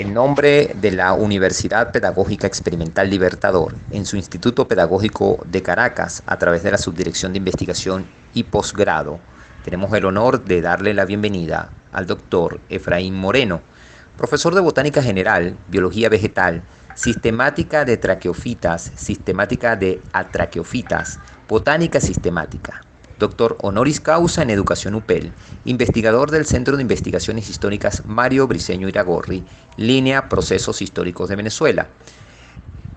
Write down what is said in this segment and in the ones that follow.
En nombre de la Universidad Pedagógica Experimental Libertador, en su Instituto Pedagógico de Caracas, a través de la Subdirección de Investigación y Posgrado, tenemos el honor de darle la bienvenida al doctor Efraín Moreno, profesor de Botánica General, Biología Vegetal, Sistemática de Traqueofitas, Sistemática de Atraqueofitas, Botánica Sistemática. Doctor honoris causa en Educación UPEL, investigador del Centro de Investigaciones Históricas Mario Briceño Iragorri, línea Procesos Históricos de Venezuela.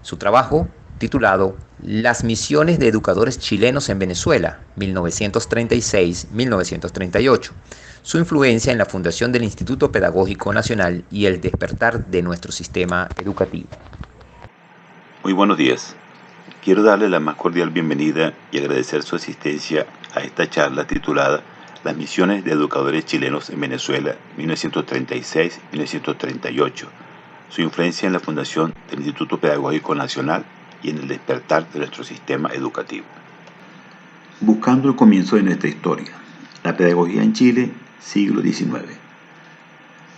Su trabajo, titulado Las misiones de educadores chilenos en Venezuela, 1936-1938. Su influencia en la fundación del Instituto Pedagógico Nacional y el despertar de nuestro sistema educativo. Muy buenos días. Quiero darle la más cordial bienvenida y agradecer su asistencia a esta charla titulada Las misiones de educadores chilenos en Venezuela, 1936-1938, su influencia en la fundación del Instituto Pedagógico Nacional y en el despertar de nuestro sistema educativo. Buscando el comienzo de nuestra historia, la pedagogía en Chile, siglo XIX.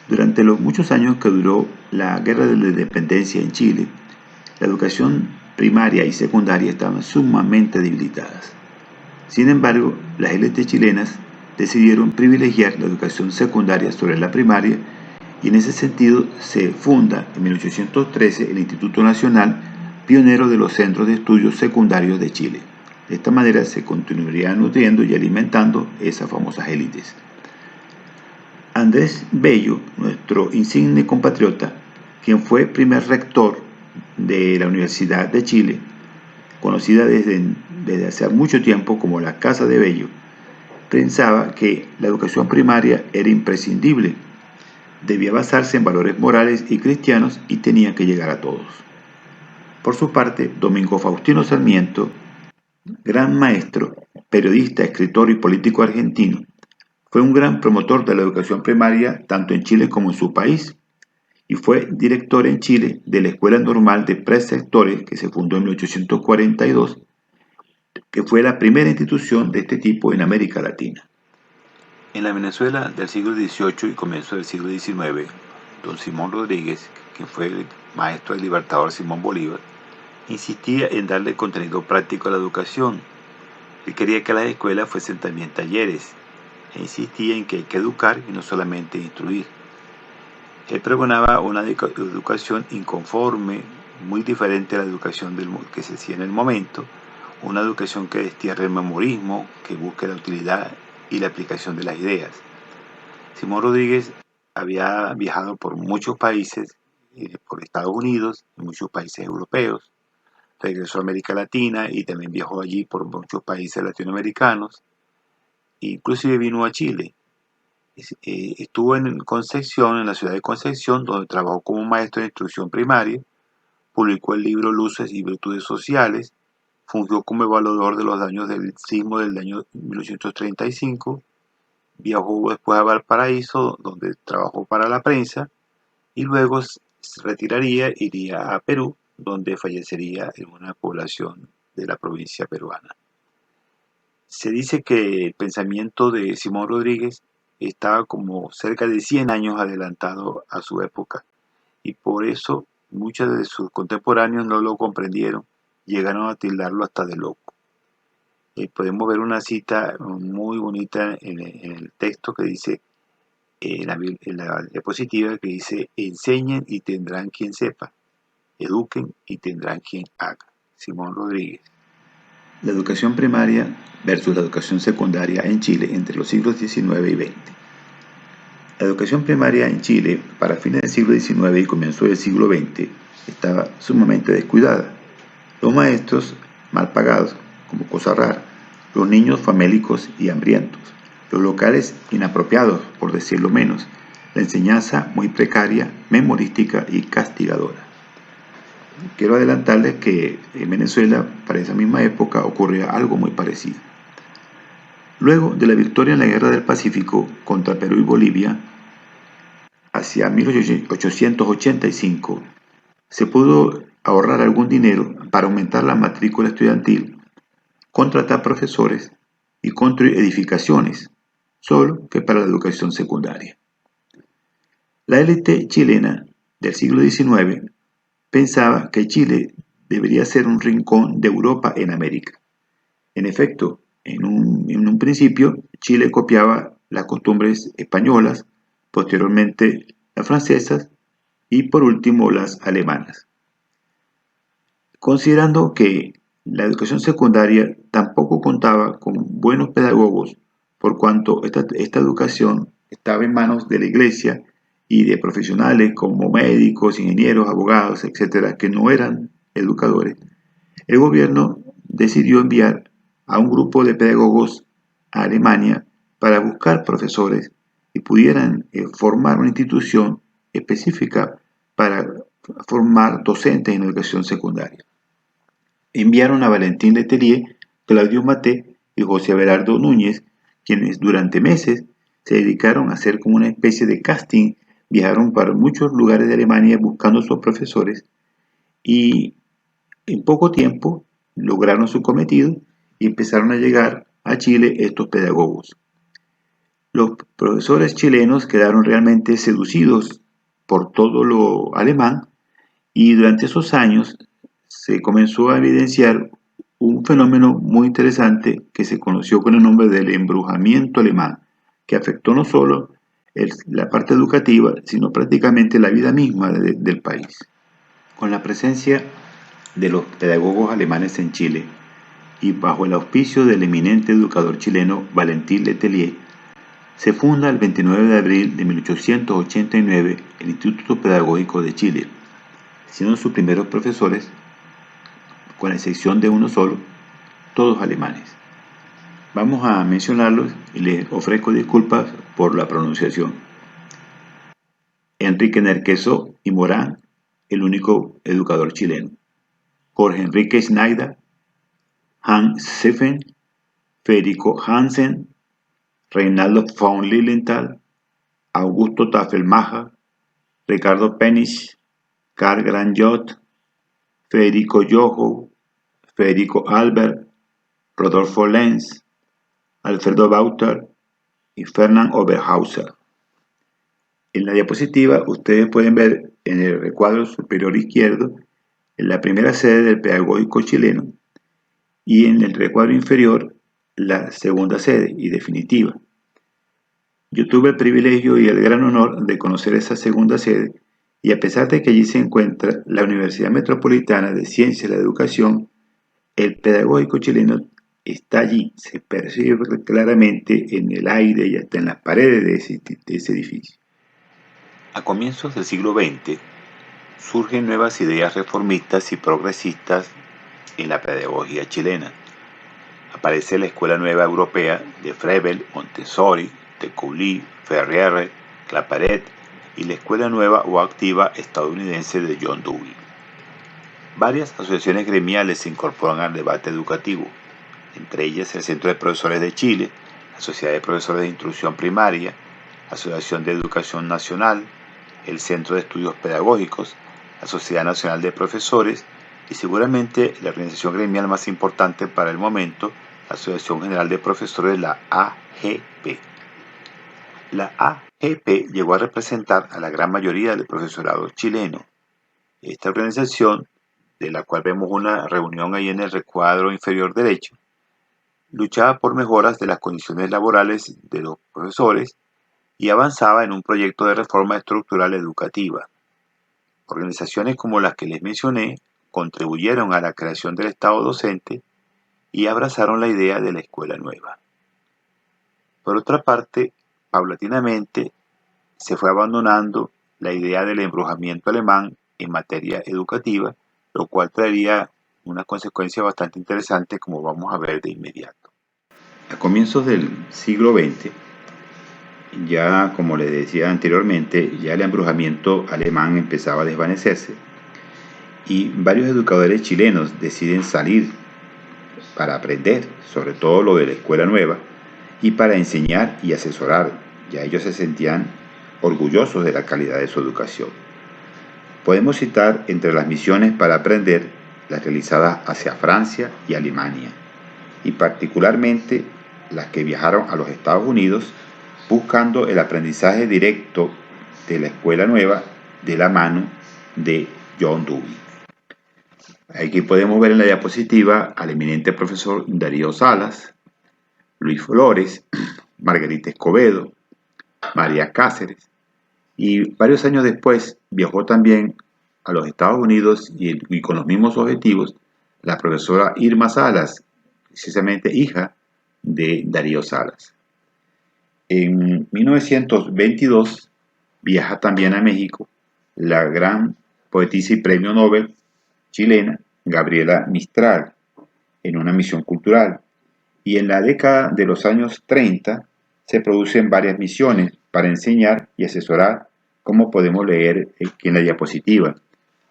Durante los muchos años que duró la Guerra de la Independencia en Chile, la educación primaria y secundaria estaban sumamente debilitadas. Sin embargo, las élites chilenas decidieron privilegiar la educación secundaria sobre la primaria y en ese sentido se funda en 1813 el Instituto Nacional, pionero de los centros de estudios secundarios de Chile. De esta manera se continuaría nutriendo y alimentando esas famosas élites. Andrés Bello, nuestro insigne compatriota, quien fue primer rector de la Universidad de Chile, conocida desde hace mucho tiempo como la Casa de Bello, pensaba que la educación primaria era imprescindible, debía basarse en valores morales y cristianos y tenía que llegar a todos. Por su parte, Domingo Faustino Sarmiento, gran maestro, periodista, escritor y político argentino, fue un gran promotor de la educación primaria tanto en Chile como en su país, y fue director en Chile de la Escuela Normal de Preceptores que se fundó en 1842, que fue la primera institución de este tipo en América Latina. En la Venezuela del siglo XVIII y comienzo del siglo XIX, don Simón Rodríguez, que fue el maestro del libertador Simón Bolívar, insistía en darle contenido práctico a la educación. Él quería que las escuelas fuesen también talleres, e insistía en que hay que educar y no solamente instruir. Él pregonaba una educación inconforme, muy diferente a la educación que se hacía en el momento, una educación que destierre el memorismo, que busque la utilidad y la aplicación de las ideas. Simón Rodríguez había viajado por muchos países, por Estados Unidos y muchos países europeos. Regresó a América Latina y también viajó allí por muchos países latinoamericanos. Inclusive vino a Chile. Estuvo en Concepción, en la ciudad de Concepción, donde trabajó como maestro de instrucción primaria, publicó el libro Luces y Virtudes Sociales, fungió como evaluador de los daños del sismo del año 1835, viajó después a Valparaíso, donde trabajó para la prensa, y luego se retiraría, iría a Perú, donde fallecería en una población de la provincia peruana. Se dice que el pensamiento de Simón Rodríguez estaba como cerca de 100 años adelantado a su época, y por eso muchos de sus contemporáneos no lo comprendieron, llegaron a tildarlo hasta de loco. Podemos ver una cita muy bonita en el texto que dice, en la diapositiva, que dice: enseñen y tendrán quien sepa, eduquen y tendrán quien haga. Simón Rodríguez. La educación primaria versus la educación secundaria en Chile entre los siglos XIX y XX. La educación primaria en Chile para fines del siglo XIX y comienzo del siglo XX estaba sumamente descuidada. Los maestros mal pagados, como cosa rara, los niños famélicos y hambrientos, los locales inapropiados, por decirlo menos, la enseñanza muy precaria, memorística y castigadora. Quiero adelantarles que en Venezuela, para esa misma época, ocurría algo muy parecido. Luego de la victoria en la Guerra del Pacífico contra Perú y Bolivia, hacia 1885, se pudo ahorrar algún dinero para aumentar la matrícula estudiantil, contratar profesores y construir edificaciones, solo que para la educación secundaria. La élite chilena del siglo XIX pensaba que Chile debería ser un rincón de Europa en América. En efecto, en un principio, Chile copiaba las costumbres españolas, posteriormente las francesas y por último las alemanas. Considerando que la educación secundaria tampoco contaba con buenos pedagogos, por cuanto esta educación estaba en manos de la iglesia y de profesionales como médicos, ingenieros, abogados, etcétera, que no eran educadores, el gobierno decidió enviar a un grupo de pedagogos a Alemania para buscar profesores y pudieran formar una institución específica para formar docentes en educación secundaria. Enviaron a Valentín Letelier, Claudio Maté y José Abelardo Núñez, quienes durante meses se dedicaron a hacer como una especie de casting, viajaron para muchos lugares de Alemania buscando sus profesores y en poco tiempo lograron su cometido y empezaron a llegar a Chile estos pedagogos. Los profesores chilenos quedaron realmente seducidos por todo lo alemán y durante esos años se comenzó a evidenciar un fenómeno muy interesante que se conoció con el nombre del embrujamiento alemán, que afectó no solo la parte educativa, sino prácticamente la vida misma del país. Con la presencia de los pedagogos alemanes en Chile y bajo el auspicio del eminente educador chileno Valentín Letelier, se funda el 29 de abril de 1889 el Instituto Pedagógico de Chile, siendo sus primeros profesores, con la excepción de uno solo, todos alemanes. Vamos a mencionarlos y les ofrezco disculpas por la pronunciación. Enrique Nerqueso y Morán, el único educador chileno. Jorge Enrique Schneider, Hans Seffen, Federico Hansen, Reinaldo von Lilienthal, Augusto Tafelmacher, Ricardo Penich, Karl Granjot, Federico Joho, Federico Albert, Rodolfo Lenz, Alfredo Bauter y Fernand Oberhauser. En la diapositiva ustedes pueden ver en el recuadro superior izquierdo en la primera sede del pedagógico chileno y en el recuadro inferior la segunda sede y definitiva. Yo tuve el privilegio y el gran honor de conocer esa segunda sede y a pesar de que allí se encuentra la Universidad Metropolitana de Ciencias de la Educación, el pedagógico chileno está allí, se percibe claramente en el aire y hasta en las paredes de ese edificio. A comienzos del siglo XX surgen nuevas ideas reformistas y progresistas en la pedagogía chilena. Aparece la Escuela Nueva Europea de Froebel, Montessori, Tecouly, Ferrier, Claparède y la Escuela Nueva o Activa estadounidense de John Dewey. Varias asociaciones gremiales se incorporan al debate educativo, entre ellas el Centro de Profesores de Chile, la Sociedad de Profesores de Instrucción Primaria, la Asociación de Educación Nacional, el Centro de Estudios Pedagógicos, la Sociedad Nacional de Profesores y seguramente la organización gremial más importante para el momento, la Asociación General de Profesores, la AGP. La AGP llegó a representar a la gran mayoría del profesorado chileno. Esta organización, de la cual vemos una reunión ahí en el recuadro inferior derecho, luchaba por mejoras de las condiciones laborales de los profesores y avanzaba en un proyecto de reforma estructural educativa. Organizaciones como las que les mencioné contribuyeron a la creación del Estado docente y abrazaron la idea de la escuela nueva. Por otra parte, paulatinamente se fue abandonando la idea del embrujamiento alemán en materia educativa, lo cual traería una consecuencia bastante interesante como vamos a ver de inmediato. A comienzos del siglo XX, ya como les decía anteriormente, ya el embrujamiento alemán empezaba a desvanecerse y varios educadores chilenos deciden salir para aprender, sobre todo lo de la escuela nueva, y para enseñar y asesorar. Ya ellos se sentían orgullosos de la calidad de su educación. Podemos citar entre las misiones para aprender las realizadas hacia Francia y Alemania, y particularmente las que viajaron a los Estados Unidos buscando el aprendizaje directo de la escuela nueva de la mano de John Dewey. Aquí podemos ver en la diapositiva al eminente profesor Darío Salas, Luis Flores, Margarita Escobedo, María Cáceres, y varios años después viajó también a los Estados Unidos y con los mismos objetivos la profesora Irma Salas, precisamente hija de Darío Salas. En 1922 viaja también a México la gran poetisa y premio Nobel chilena Gabriela Mistral en una misión cultural. Y en la década de los años 30 se producen varias misiones para enseñar y asesorar, como podemos leer aquí en la diapositiva.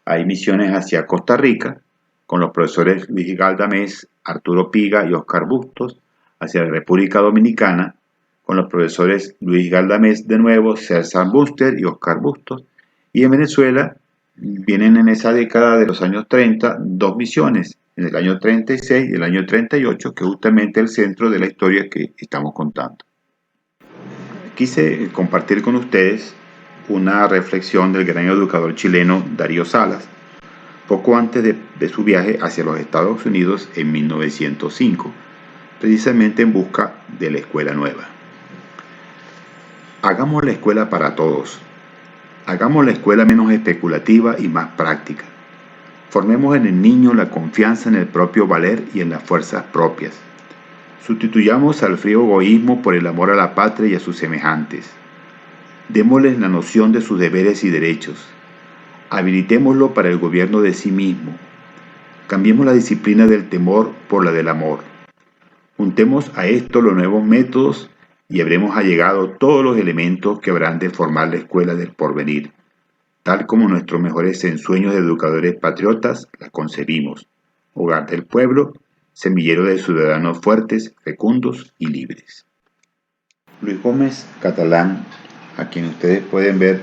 Hay misiones hacia Costa Rica, con los profesores Luis Galdamés, Arturo Piga y Oscar Bustos, hacia la República Dominicana, con los profesores Luis Galdamés de nuevo, César Buster y Oscar Bustos, y en Venezuela vienen en esa década de los años 30 dos misiones, en el año 36 y el año 38, que es justamente el centro de la historia que estamos contando. Quise compartir con ustedes una reflexión del gran educador chileno Darío Salas, poco antes de su viaje hacia los Estados Unidos en 1905, precisamente en busca de la escuela nueva. Hagamos la escuela para todos. Hagamos la escuela menos especulativa y más práctica. Formemos en el niño la confianza en el propio valer y en las fuerzas propias. Sustituyamos al frío egoísmo por el amor a la patria y a sus semejantes. Démosles la noción de sus deberes y derechos. Habilitémoslo para el gobierno de sí mismo. Cambiemos la disciplina del temor por la del amor. Juntemos a esto los nuevos métodos y habremos allegado todos los elementos que habrán de formar la escuela del porvenir, tal como nuestros mejores ensueños de educadores patriotas las concebimos: hogar del pueblo, semillero de ciudadanos fuertes, fecundos y libres. Luis Gómez Catalán, a quien ustedes pueden ver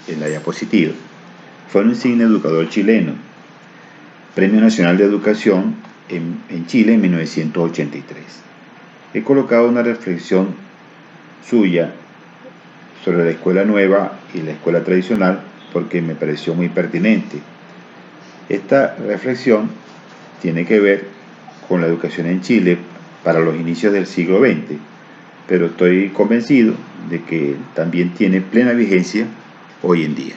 en la diapositiva, fue un insigne educador chileno, Premio Nacional de Educación en Chile en 1983. He colocado una reflexión suya sobre la escuela nueva y la escuela tradicional porque me pareció muy pertinente. Esta reflexión tiene que ver con la educación en Chile para los inicios del siglo XX, pero estoy convencido de que también tiene plena vigencia hoy en día.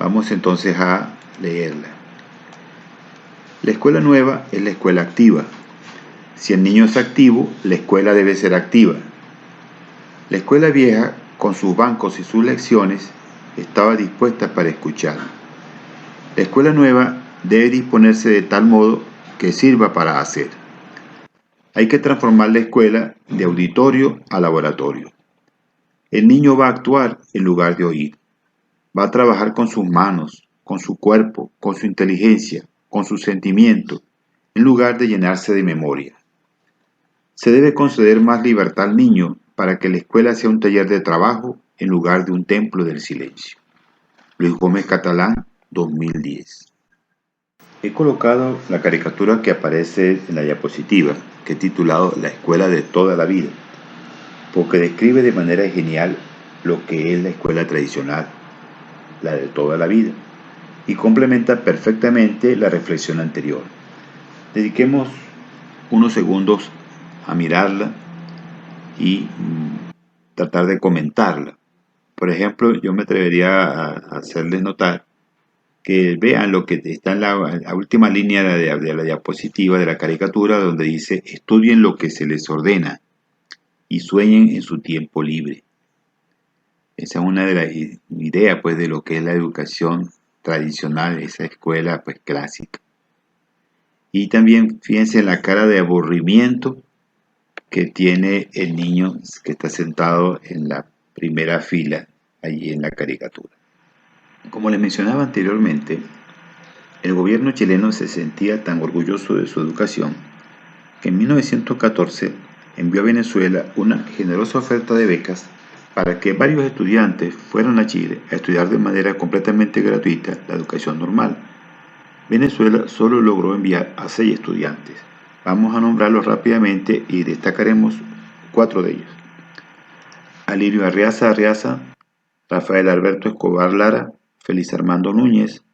Vamos entonces a leerla. La escuela nueva es la escuela activa. Si el niño es activo, la escuela debe ser activa. La escuela vieja, con sus bancos y sus lecciones, estaba dispuesta para escuchar. La escuela nueva debe disponerse de tal modo que sirva para hacer. Hay que transformar la escuela de auditorio a laboratorio. El niño va a actuar en lugar de oír. Va a trabajar con sus manos, con su cuerpo, con su inteligencia, con sus sentimientos, en lugar de llenarse de memoria. Se debe conceder más libertad al niño para que la escuela sea un taller de trabajo en lugar de un templo del silencio. Luis Gómez Catalán, 2010. He colocado la caricatura que aparece en la diapositiva, que he titulado La escuela de toda la vida, porque describe de manera genial lo que es la escuela tradicional, la de toda la vida, y complementa perfectamente la reflexión anterior. Dediquemos unos segundos a mirarla y tratar de comentarla. Por ejemplo, yo me atrevería a hacerles notar que vean lo que está en la última línea de la diapositiva de la caricatura, donde dice: estudien lo que se les ordena y sueñen en su tiempo libre. Esa es una de las ideas, pues, de lo que es la educación tradicional, esa escuela, pues, clásica. Y también fíjense en la cara de aburrimiento que tiene el niño que está sentado en la primera fila allí en la caricatura. Como les mencionaba anteriormente, el gobierno chileno se sentía tan orgulloso de su educación que en 1914 envió a Venezuela una generosa oferta de becas para que varios estudiantes fueran a Chile a estudiar de manera completamente gratuita la educación normal. Venezuela solo logró enviar a 6 estudiantes. Vamos a nombrarlos rápidamente y destacaremos 4 de ellos: Alirio Arriaza Arriaza, Rafael Alberto Escobar Lara, Félix Armando Núñez,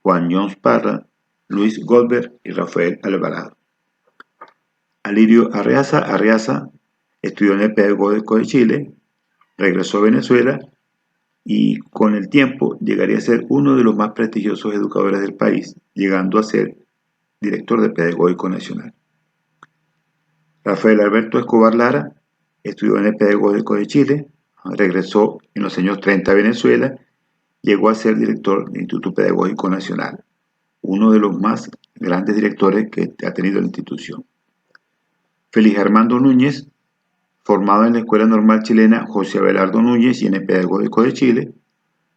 Juan Jones Parra, Luis Goldberg y Rafael Alvarado. Alirio Arriaza estudió en el Pedagógico de Chile, regresó a Venezuela y con el tiempo llegaría a ser uno de los más prestigiosos educadores del país, llegando a ser director del Pedagógico Nacional. Rafael Alberto Escobar Lara estudió en el Pedagógico de Chile, regresó en los años 30 a Venezuela, llegó a ser director del Instituto Pedagógico Nacional, uno de los más grandes directores que ha tenido la institución. Félix Armando Núñez, formado en la Escuela Normal Chilena José Abelardo Núñez y en el Pedagógico de Chile,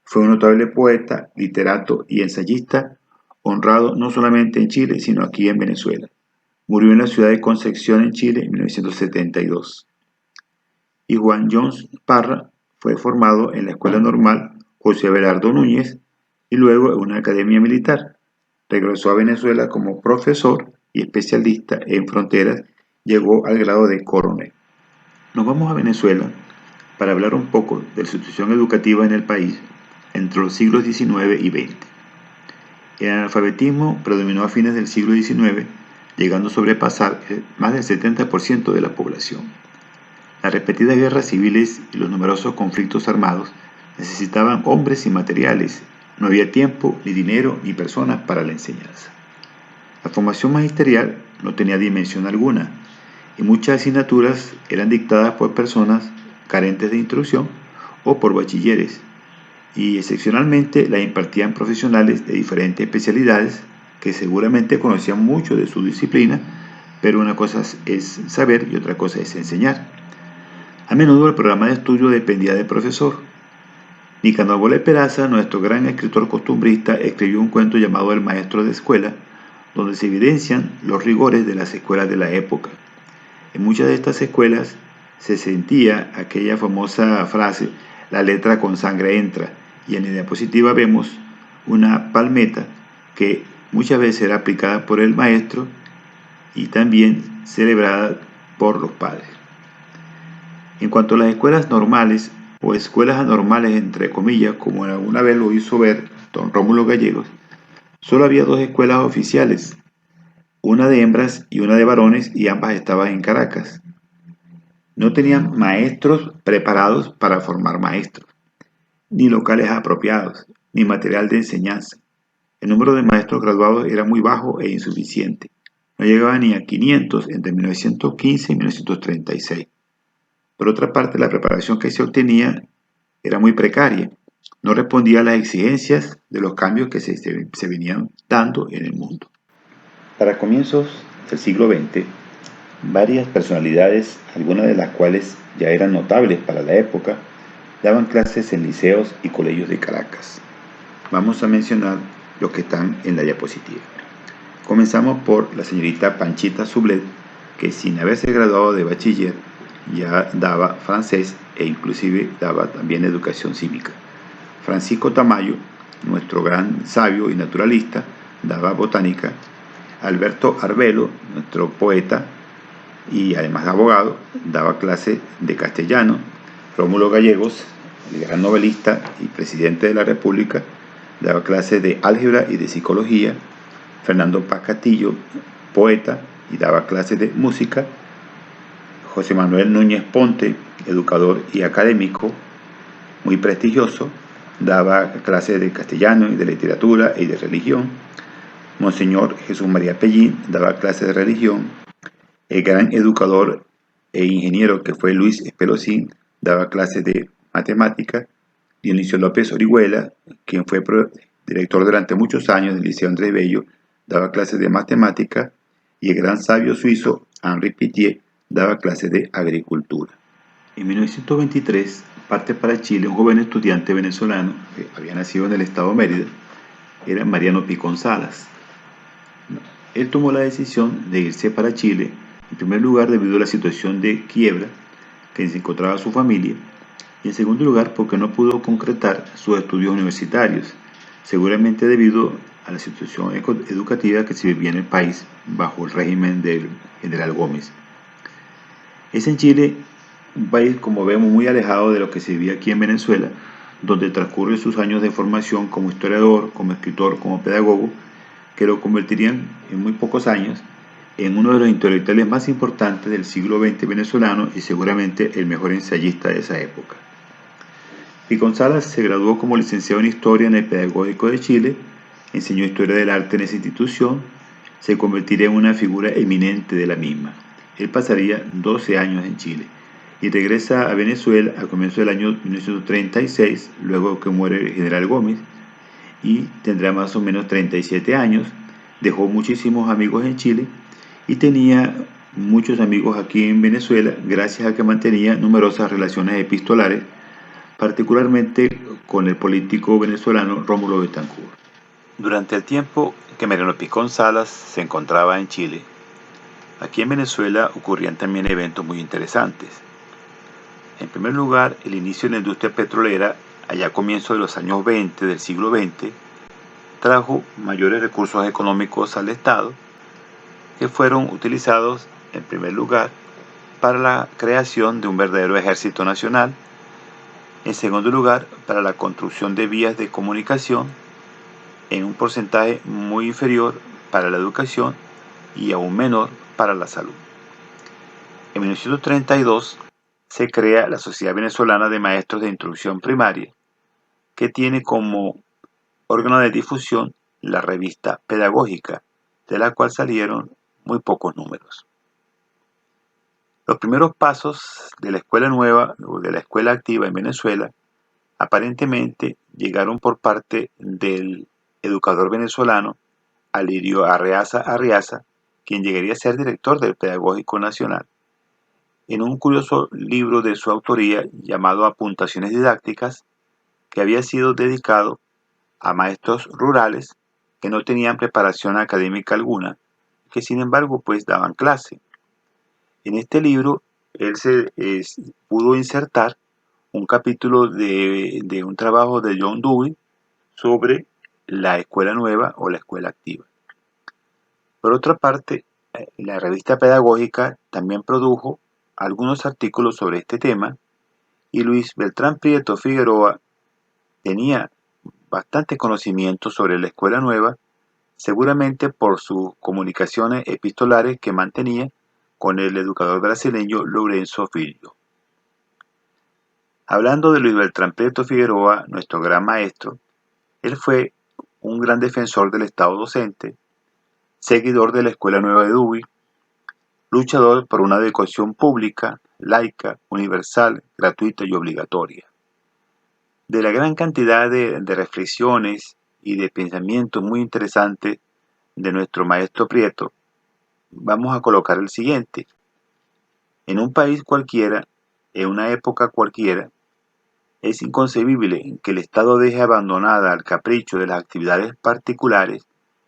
fue un notable poeta, literato y ensayista, honrado no solamente en Chile, sino aquí en Venezuela. Murió en la ciudad de Concepción, en Chile, en 1972. Y Juan Jones Parra fue formado en la Escuela Normal José Abelardo Núñez y luego en una academia militar. Regresó a Venezuela como profesor y especialista en fronteras, llegó al grado de coronel. Nos vamos a Venezuela para hablar un poco de la situación educativa en el país entre los siglos XIX y XX. El analfabetismo predominó a fines del siglo XIX, llegando a sobrepasar más del 70% de la población. Las repetidas guerras civiles y los numerosos conflictos armados necesitaban hombres y materiales. No había tiempo, ni dinero, ni personas para la enseñanza. La formación magisterial no tenía dimensión alguna y muchas asignaturas eran dictadas por personas carentes de instrucción o por bachilleres, y excepcionalmente la impartían profesionales de diferentes especialidades que seguramente conocían mucho de su disciplina, pero una cosa es saber y otra cosa es enseñar. A menudo el programa de estudio dependía del profesor. Nicanor Bolet Peraza, nuestro gran escritor costumbrista, escribió un cuento llamado El maestro de escuela, donde se evidencian los rigores de las escuelas de la época. En muchas de estas escuelas se sentía aquella famosa frase, la letra con sangre entra, y en la diapositiva vemos una palmeta que muchas veces era aplicada por el maestro y también celebrada por los padres. En cuanto a las escuelas normales o escuelas anormales, entre comillas, como alguna vez lo hizo ver don Rómulo Gallegos, solo había dos escuelas oficiales, una de hembras y una de varones, y ambas estaban en Caracas. No tenían maestros preparados para formar maestros, ni locales apropiados, ni material de enseñanza. El número de maestros graduados era muy bajo e insuficiente. No llegaba ni a 500 entre 1915 y 1936. Por otra parte, la preparación que se obtenía era muy precaria. No respondía a las exigencias de los cambios que se venían dando en el mundo. Para comienzos del siglo XX, varias personalidades, algunas de las cuales ya eran notables para la época, daban clases en liceos y colegios de Caracas. Vamos a mencionar los que están en la diapositiva. Comenzamos por la señorita Panchita Sublet, que sin haberse graduado de bachiller ya daba francés e inclusive daba también educación cívica. Francisco Tamayo, nuestro gran sabio y naturalista, daba botánica. Alberto Arbelo, nuestro poeta y además abogado, daba clase de castellano. Rómulo Gallegos, el gran novelista y presidente de la República, daba clases de álgebra y de psicología. Fernando Paz Castillo, poeta, y daba clases de música. José Manuel Núñez Ponte, educador y académico, muy prestigioso, daba clases de castellano y de literatura y de religión. Monseñor Jesús María Pellín daba clases de religión. El gran educador e ingeniero que fue Luis Espelosín daba clases de matemática. Dionisio López Orihuela, quien fue director durante muchos años del Liceo Andrés Bello, daba clases de matemática. Y el gran sabio suizo Henri Pittier daba clases de agricultura. En 1923 parte para Chile un joven estudiante venezolano que había nacido en el estado de Mérida, era Mariano Picón Salas. Él tomó la decisión de irse para Chile, en primer lugar debido a la situación de quiebra que se encontraba su familia, y en segundo lugar porque no pudo concretar sus estudios universitarios, seguramente debido a la situación educativa que se vivía en el país bajo el régimen del general Gómez. Es en Chile un país, como vemos, muy alejado de lo que se vivía aquí en Venezuela, donde transcurre sus años de formación como historiador, como escritor, como pedagogo, que lo convertirían en muy pocos años en uno de los intelectuales más importantes del siglo XX venezolano y seguramente el mejor ensayista de esa época. Picón Salas se graduó como licenciado en Historia en el Pedagógico de Chile, enseñó Historia del Arte en esa institución, se convertiría en una figura eminente de la misma. Él pasaría 12 años en Chile y regresa a Venezuela a comienzos del año 1936, luego que muere el general Gómez, y tendrá más o menos 37 años. Dejó muchísimos amigos en Chile y tenía muchos amigos aquí en Venezuela gracias a que mantenía numerosas relaciones epistolares, particularmente con el político venezolano Rómulo Betancourt. Durante el tiempo que Mariano Picón Salas se encontraba en Chile, aquí en Venezuela ocurrían también eventos muy interesantes. En primer lugar, el inicio de la industria petrolera, allá a comienzos de los años 20 del siglo XX, trajo mayores recursos económicos al Estado, que fueron utilizados, en primer lugar, para la creación de un verdadero ejército nacional, en segundo lugar, para la construcción de vías de comunicación, en un porcentaje muy inferior para la educación y aún menor para la salud. En 1932 se crea la Sociedad Venezolana de Maestros de Instrucción Primaria, que tiene como órgano de difusión la revista Pedagógica, de la cual salieron muy pocos números. Los primeros pasos de la escuela nueva o de la escuela activa en Venezuela aparentemente llegaron por parte del educador venezolano Alirio Arriaza Arriaza, quien llegaría a ser director del Pedagógico Nacional, en un curioso libro de su autoría llamado Apuntaciones Didácticas, que había sido dedicado a maestros rurales que no tenían preparación académica alguna, que sin embargo pues daban clase. En este libro él pudo insertar un capítulo de un trabajo de John Dewey sobre la escuela nueva o la escuela activa. Por otra parte, la revista Pedagógica también produjo algunos artículos sobre este tema y Luis Beltrán Prieto Figueroa tenía bastante conocimiento sobre la escuela nueva, seguramente por sus comunicaciones epistolares que mantenía con el educador brasileño Lourenço Filho. Hablando de Luis Beltrán Prieto Figueroa, nuestro gran maestro, él fue un gran defensor del Estado docente, seguidor de la Escuela Nueva de Dewey, luchador por una educación pública, laica, universal, gratuita y obligatoria. De la gran cantidad de reflexiones y de pensamientos muy interesantes de nuestro maestro Prieto, vamos a colocar el siguiente. En un país cualquiera, en una época cualquiera, es inconcebible que el Estado deje abandonada al capricho de las actividades particulares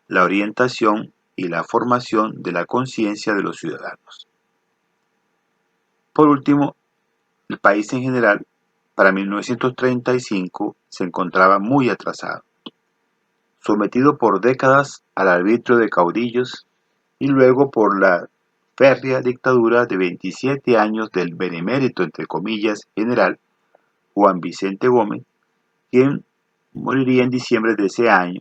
la orientación y la formación de la conciencia de los ciudadanos. Por último, el país en general, para 1935, se encontraba muy atrasado, sometido por décadas al arbitrio de caudillos y luego por la férrea dictadura de 27 años del benemérito, entre comillas, general Juan Vicente Gómez, quien moriría en diciembre de ese año,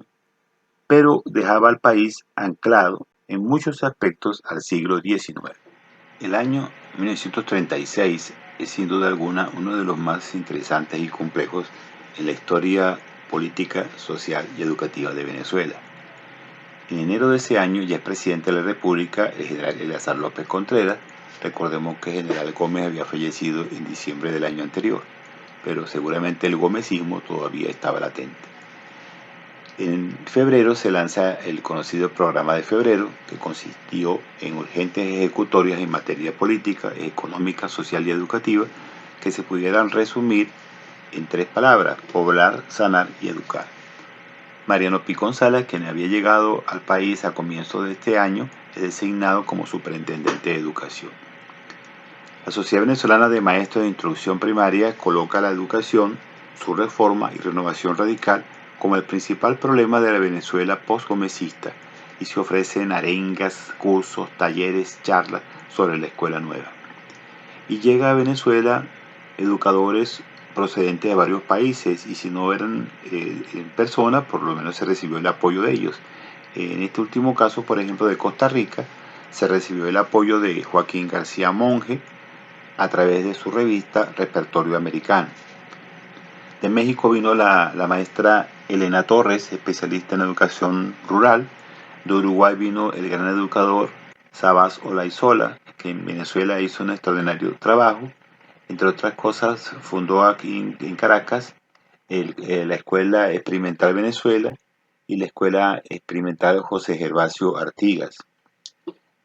pero dejaba al país anclado en muchos aspectos al siglo XIX. El año 1936 es sin duda alguna uno de los más interesantes y complejos en la historia política, social y educativa de Venezuela. En enero de ese año ya es presidente de la República el general Eleazar López Contreras. Recordemos que el general Gómez había fallecido en diciembre del año anterior, pero seguramente el gomecismo todavía estaba latente. En febrero se lanza el conocido Programa de Febrero, que consistió en urgentes ejecutorias en materia política, económica, social y educativa, que se pudieran resumir en 3 palabras: poblar, sanar y educar. Mariano Picón Salas, quien había llegado al país a comienzos de este año, es designado como superintendente de educación. La Sociedad Venezolana de Maestros de Instrucción Primaria coloca la educación, su reforma y renovación radical como el principal problema de la Venezuela post-gomecista y se ofrecen arengas, cursos, talleres, charlas sobre la escuela nueva. Y llega a Venezuela educadores procedentes de varios países, y si no eran en persona, por lo menos se recibió el apoyo de ellos. En este último caso, por ejemplo, de Costa Rica, se recibió el apoyo de Joaquín García Monge a través de su revista Repertorio Americano. De México vino la maestra Elena Torres, especialista en educación rural. De Uruguay vino el gran educador Sabas Olaizola, que en Venezuela hizo un extraordinario trabajo. Entre otras cosas, fundó aquí en Caracas la Escuela Experimental Venezuela y la Escuela Experimental José Gervasio Artigas.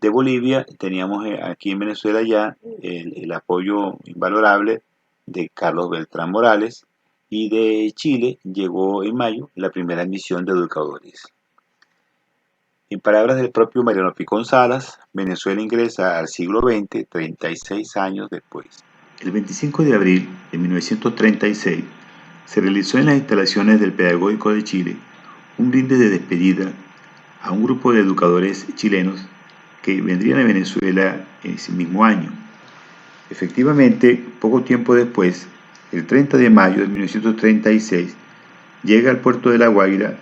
De Bolivia teníamos aquí en Venezuela ya el apoyo invalorable de Carlos Beltrán Morales, y de Chile llegó en mayo la primera misión de educadores. En palabras del propio Mariano Picón Salas, Venezuela ingresa al siglo XX 36 años después. El 25 de abril de 1936 se realizó en las instalaciones del Pedagógico de Chile un brindis de despedida a un grupo de educadores chilenos que vendrían a Venezuela ese mismo año. Efectivamente, poco tiempo después, el 30 de mayo de 1936, llega al puerto de La Guaira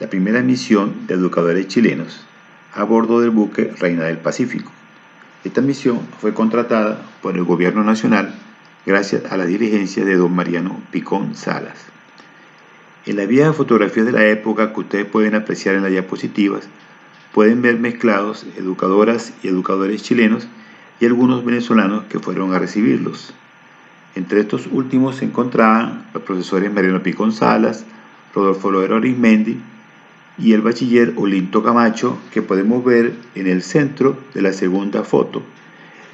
la primera misión de educadores chilenos a bordo del buque Reina del Pacífico. Esta misión fue contratada por el gobierno nacional gracias a la dirigencia de don Mariano Picón Salas. En las viejas fotografías de la época que ustedes pueden apreciar en las diapositivas, pueden ver mezclados educadoras y educadores chilenos y algunos venezolanos que fueron a recibirlos. Entre estos últimos se encontraban los profesores Mariano Picón Salas, Rodolfo Loera Arizmendi y el bachiller Olinto Camacho, que podemos ver en el centro de la segunda foto.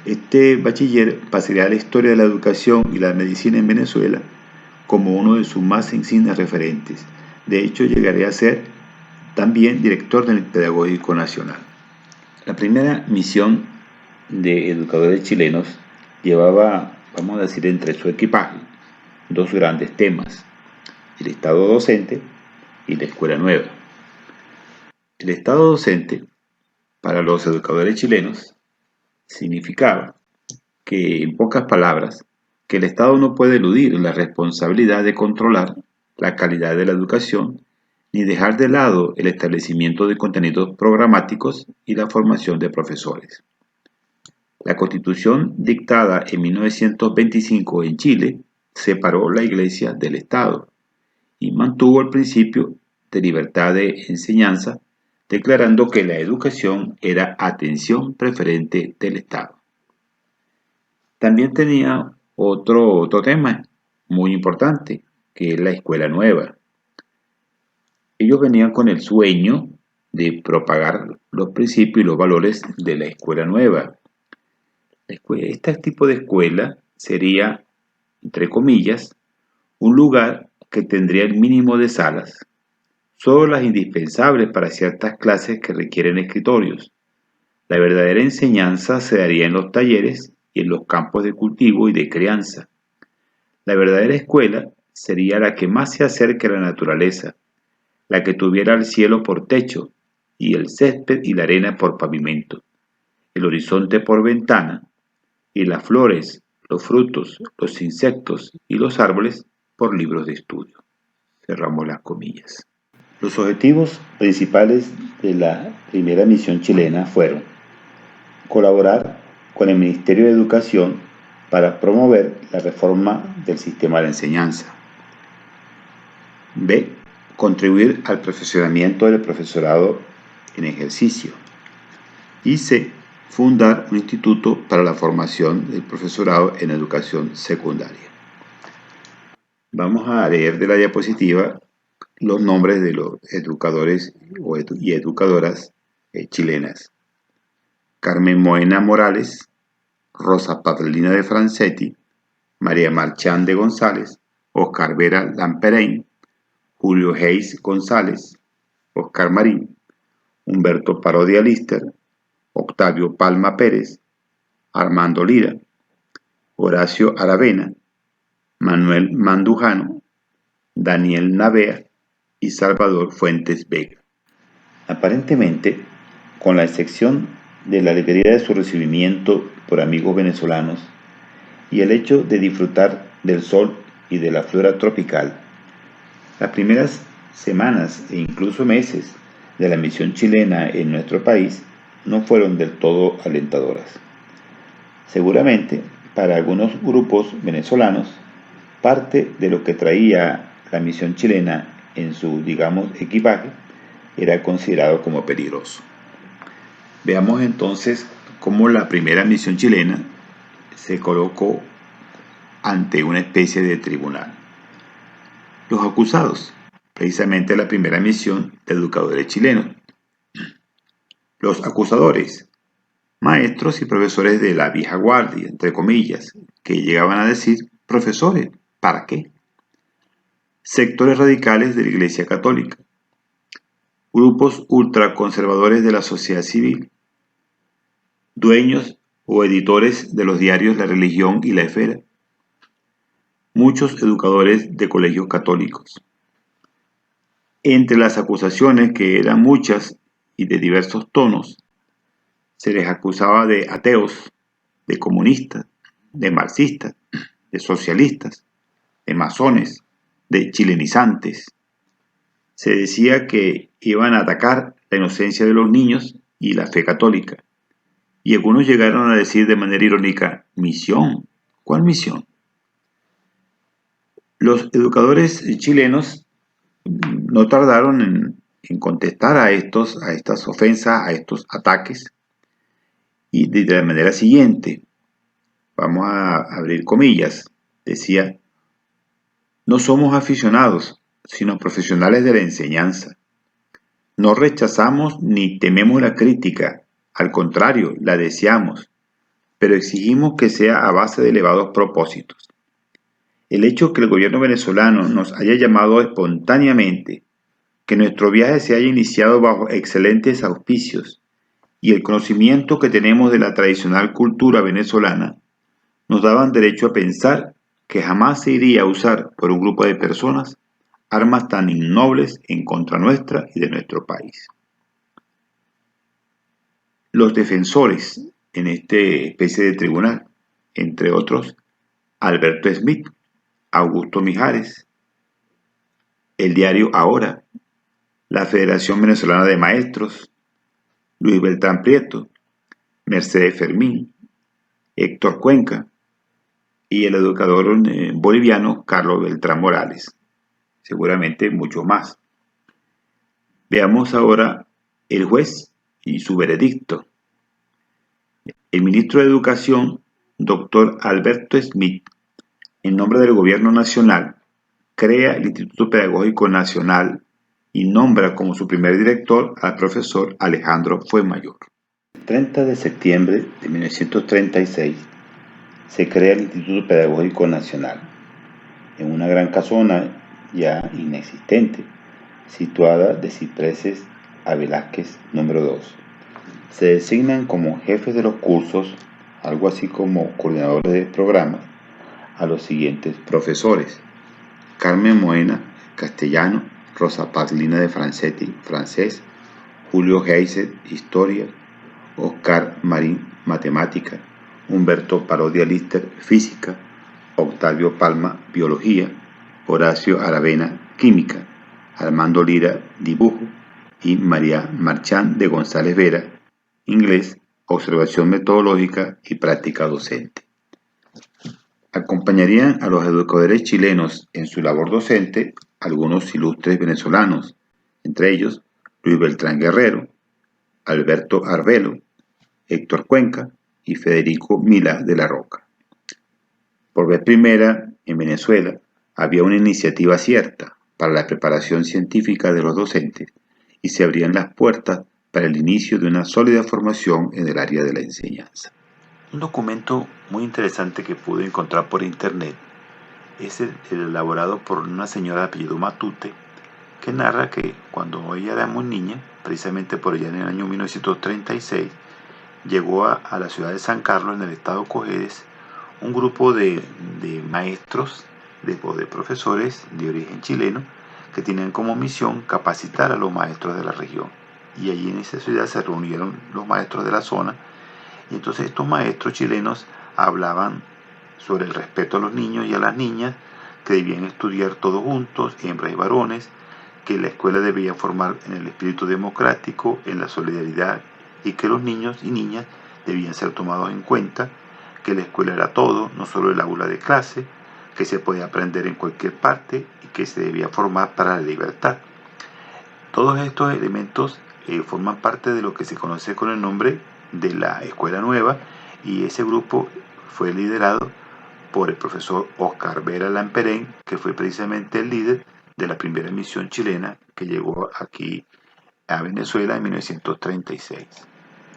Este bachiller pasaría a la historia de la educación y la medicina en Venezuela como uno de sus más insignes referentes. De hecho, llegaría a ser también director del Pedagógico Nacional. La primera misión de educadores chilenos llevaba, vamos a decir, entre su equipaje dos grandes temas: el Estado docente y la escuela nueva. El Estado docente, para los educadores chilenos, significaba que, en pocas palabras, que el Estado no puede eludir la responsabilidad de controlar la calidad de la educación ni dejar de lado el establecimiento de contenidos programáticos y la formación de profesores. La Constitución dictada en 1925 en Chile separó la Iglesia del Estado y mantuvo el principio de libertad de enseñanza, declarando que la educación era atención preferente del Estado. También tenía otro tema muy importante, que es la escuela nueva. Ellos venían con el sueño de propagar los principios y los valores de la escuela nueva. Este tipo de escuela sería, entre comillas, un lugar que tendría el mínimo de salas, solo las indispensables para ciertas clases que requieren escritorios. La verdadera enseñanza se daría en los talleres y en los campos de cultivo y de crianza. La verdadera escuela sería la que más se acerque a la naturaleza, la que tuviera el cielo por techo y el césped y la arena por pavimento, el horizonte por ventana y las flores, los frutos, los insectos y los árboles por libros de estudio. Cerramos las comillas. Los objetivos principales de la primera misión chilena fueron colaborar con el Ministerio de Educación para promover la reforma del sistema de enseñanza. B. Contribuir al perfeccionamiento del profesorado en ejercicio. Y C. Fundar un instituto para la formación del profesorado en educación secundaria. Vamos a leer de la diapositiva los nombres de los educadores y educadoras chilenas: Carmen Moena Morales, Rosa Paulina de Francetti, María Marchán de González, Oscar Vera Lamperein, Julio Hayes González, Oscar Marín, Humberto Parodia Lister, Octavio Palma Pérez, Armando Lira, Horacio Aravena, Manuel Mandujano, Daniel Navea y Salvador Fuentes Vega. Aparentemente, con la excepción de la alegría de su recibimiento por amigos venezolanos y el hecho de disfrutar del sol y de la flora tropical. Las primeras semanas e incluso meses de la misión chilena en nuestro país no fueron del todo alentadoras. Seguramente, para algunos grupos venezolanos, parte de lo que traía la misión chilena en su, digamos, equipaje era considerado como peligroso. Veamos entonces cómo la primera misión chilena se colocó ante una especie de tribunal. Los acusados, precisamente la primera misión de educadores chilenos. Los acusadores, maestros y profesores de la vieja guardia, entre comillas, que llegaban a decir, profesores, ¿para qué? Sectores radicales de la Iglesia Católica, grupos ultraconservadores de la sociedad civil, dueños o editores de los diarios La Religión y La Esfera, muchos educadores de colegios católicos. Entre las acusaciones, que eran muchas y de diversos tonos, se les acusaba de ateos, de comunistas, de marxistas, de socialistas, de masones, de chilenizantes. Se decía que iban a atacar la inocencia de los niños y la fe católica. Y algunos llegaron a decir de manera irónica, misión. ¿Cuál misión? Los educadores chilenos no tardaron en contestar a estas ofensas, a estos ataques, y de la manera siguiente, vamos a abrir comillas, decía, no somos aficionados, sino profesionales de la enseñanza. No rechazamos ni tememos la crítica, al contrario, la deseamos, pero exigimos que sea a base de elevados propósitos. El hecho que el gobierno venezolano nos haya llamado espontáneamente, que nuestro viaje se haya iniciado bajo excelentes auspicios y el conocimiento que tenemos de la tradicional cultura venezolana, nos daban derecho a pensar que jamás se iría a usar por un grupo de personas armas tan innobles en contra nuestra y de nuestro país. Los defensores en esta especie de tribunal, entre otros, Alberto Smith, Augusto Mijares, el diario Ahora, la Federación Venezolana de Maestros, Luis Beltrán Prieto, Mercedes Fermín, Héctor Cuenca y el educador boliviano Carlos Beltrán Morales, seguramente muchos más. Veamos ahora el juez y su veredicto. El ministro de Educación, doctor Alberto Smith, en nombre del Gobierno Nacional, crea el Instituto Pedagógico Nacional y nombra como su primer director al profesor Alejandro Fuenmayor. El 30 de septiembre de 1936 se crea el Instituto Pedagógico Nacional en una gran casona ya inexistente, situada de Cipreses a Velázquez número 2. Se designan como jefes de los cursos, algo así como coordinadores de programas, a los siguientes profesores: Carmen Moena, castellano; Rosa Paglina de francés; Julio Heiser, historia; Oscar Marín, matemática; Humberto Parodia Lister, física; Octavio Palma, biología; Horacio Aravena, química; Armando Lira, dibujo; y María Marchán de González Vera, inglés, observación metodológica y práctica docente. Acompañarían a los educadores chilenos en su labor docente algunos ilustres venezolanos, entre ellos Luis Beltrán Guerrero, Alberto Arbelo, Héctor Cuenca y Federico Milá de la Roca. Por vez primera, en Venezuela, había una iniciativa cierta para la preparación científica de los docentes y se abrían las puertas para el inicio de una sólida formación en el área de la enseñanza. Un documento muy interesante que pude encontrar por internet es el elaborado por una señora de apellido Matute, que narra que cuando ella era muy niña, precisamente por allá en el año 1936, llegó a la ciudad de San Carlos, en el estado Cojedes, un grupo de maestros, de profesores de origen chileno, que tenían como misión capacitar a los maestros de la región. Y allí en esa ciudad se reunieron los maestros de la zona, y entonces estos maestros chilenos hablaban sobre el respeto a los niños y a las niñas, que debían estudiar todos juntos, hembras y varones, que la escuela debía formar en el espíritu democrático, en la solidaridad, y que los niños y niñas debían ser tomados en cuenta, que la escuela era todo, no solo el aula de clase, que se podía aprender en cualquier parte y que se debía formar para la libertad. Todos estos elementos forman parte de lo que se conoce con el nombre de la Escuela Nueva, y ese grupo fue liderado por el profesor Oscar Vera Lamperén, que fue precisamente el líder de la primera misión chilena que llegó aquí a Venezuela en 1936.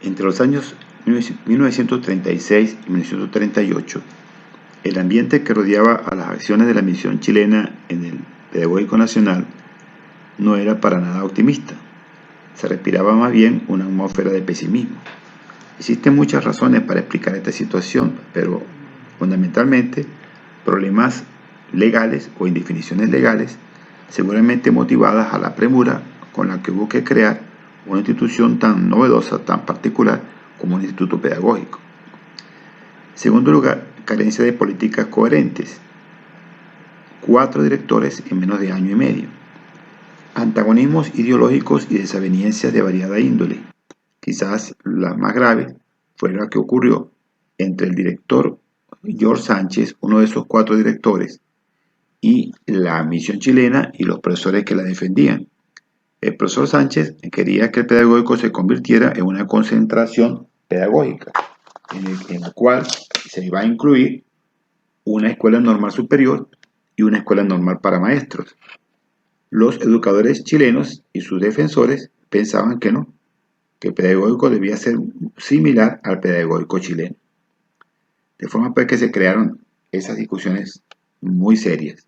Entre los años 1936 y 1938, el ambiente que rodeaba a las acciones de la misión chilena en el Pedagógico Nacional no era para nada optimista. Se respiraba más bien una atmósfera de pesimismo. Existen muchas razones para explicar esta situación, pero fundamentalmente problemas legales o indefiniciones legales, seguramente motivadas a la premura con la que hubo que crear una institución tan novedosa, tan particular como un instituto pedagógico. En segundo lugar, carencia de políticas coherentes. 4 directores en menos de año y medio. Antagonismos ideológicos y desavenencias de variada índole. Quizás la más grave fue la que ocurrió entre el director George Sánchez, uno de esos 4 directores, y la misión chilena y los profesores que la defendían. El profesor Sánchez quería que el pedagógico se convirtiera en una concentración pedagógica, en la cual se iba a incluir una escuela normal superior y una escuela normal para maestros. Los educadores chilenos y sus defensores pensaban que no, que el pedagógico debía ser similar al pedagógico chileno. De forma pues que se crearon esas discusiones muy serias.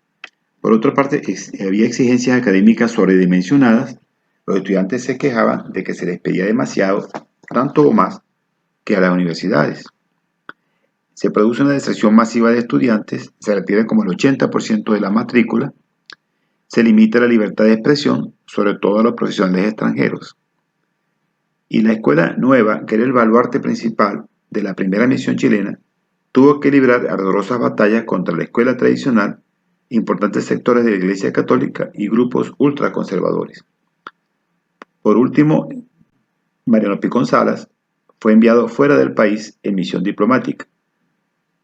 Por otra parte, había exigencias académicas sobredimensionadas. Los estudiantes se quejaban de que se les pedía demasiado, tanto o más que a las universidades. Se produce una deserción masiva de estudiantes, se retira como el 80% de la matrícula, se limita la libertad de expresión, sobre todo a los profesionales extranjeros. Y la escuela nueva, que era el baluarte principal de la primera misión chilena, tuvo que librar ardorosas batallas contra la escuela tradicional, importantes sectores de la Iglesia Católica y grupos ultraconservadores. Por último, Mariano Picón Salas fue enviado fuera del país en misión diplomática.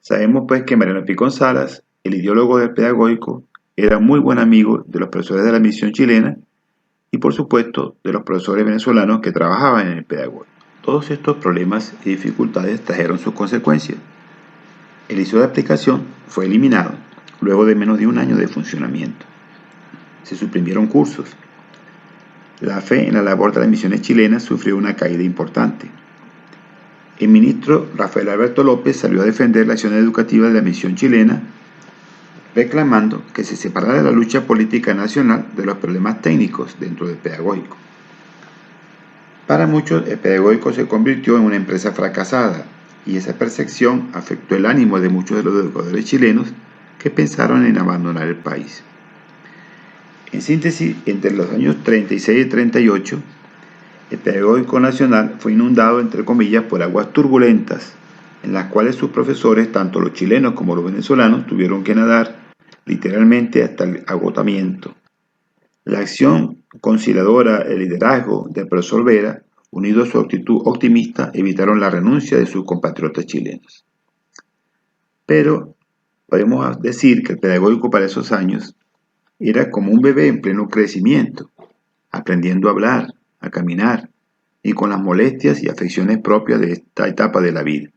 Sabemos pues que Mariano Picón Salas, el ideólogo del pedagógico, era muy buen amigo de los profesores de la misión chilena y por supuesto de los profesores venezolanos que trabajaban en el pedagógico. Todos estos problemas y dificultades trajeron sus consecuencias. El liceo de aplicación fue eliminado luego de menos de un año de funcionamiento. Se suprimieron cursos. La fe en la labor de las misiones chilenas sufrió una caída importante. El ministro Rafael Alberto López salió a defender la acción educativa de la misión chilena, reclamando que se separara la lucha política nacional de los problemas técnicos dentro del pedagógico. Para muchos, el pedagógico se convirtió en una empresa fracasada, y esa percepción afectó el ánimo de muchos de los educadores chilenos que pensaron en abandonar el país. En síntesis, entre los años 36 y 38, el pedagógico nacional fue inundado, entre comillas, por aguas turbulentas, en las cuales sus profesores, tanto los chilenos como los venezolanos, tuvieron que nadar literalmente hasta el agotamiento. La acción conciliadora, el liderazgo del profesor Vera, unido a su actitud optimista, evitaron la renuncia de sus compatriotas chilenos. Pero podemos decir que el pedagógico para esos años era como un bebé en pleno crecimiento, aprendiendo a hablar, a caminar, y con las molestias y afecciones propias de esta etapa de la vida.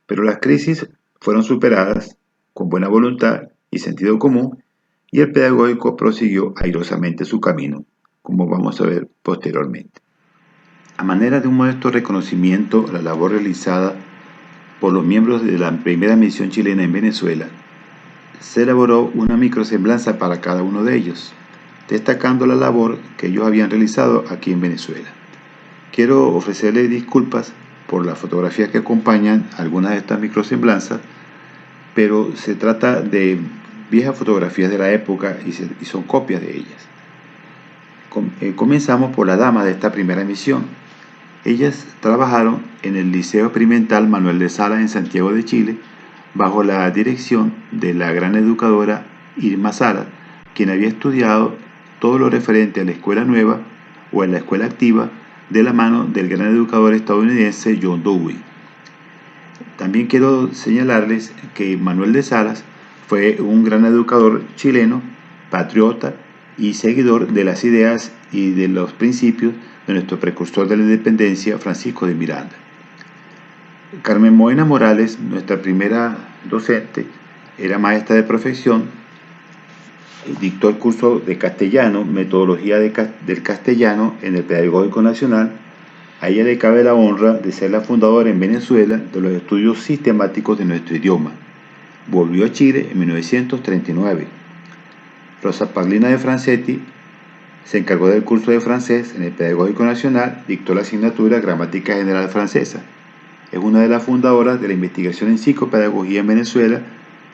Pero las crisis fueron superadas con buena voluntad y sentido común, y el pedagógico prosiguió airosamente su camino, como vamos a ver posteriormente. A manera de un modesto reconocimiento a la labor realizada por los miembros de la primera misión chilena en Venezuela, se elaboró una microsemblanza para cada uno de ellos, destacando la labor que ellos habían realizado aquí en Venezuela. Quiero ofrecerles disculpas por las fotografías que acompañan algunas de estas microsemblanzas, pero se trata de viejas fotografías de la época y son copias de ellas. Comenzamos por la dama de esta primera misión. Ellas trabajaron en el Liceo Experimental Manuel de Salas en Santiago de Chile, bajo la dirección de la gran educadora Irma Salas, quien había estudiado todo lo referente a la escuela nueva o a la escuela activa de la mano del gran educador estadounidense John Dewey. También quiero señalarles que Manuel de Salas fue un gran educador chileno, patriota y seguidor de las ideas y de los principios de nuestro precursor de la independencia, Francisco de Miranda. Carmen Moena Morales, nuestra primera docente, era maestra de profesión, dictó el curso de castellano, metodología del castellano en el Pedagógico Nacional. A ella le cabe la honra de ser la fundadora en Venezuela de los estudios sistemáticos de nuestro idioma. Volvió a Chile en 1939. Rosa Paulina de Francetti se encargó del curso de francés en el Pedagógico Nacional, dictó la asignatura Gramática General Francesa. Es una de las fundadoras de la investigación en psicopedagogía en Venezuela,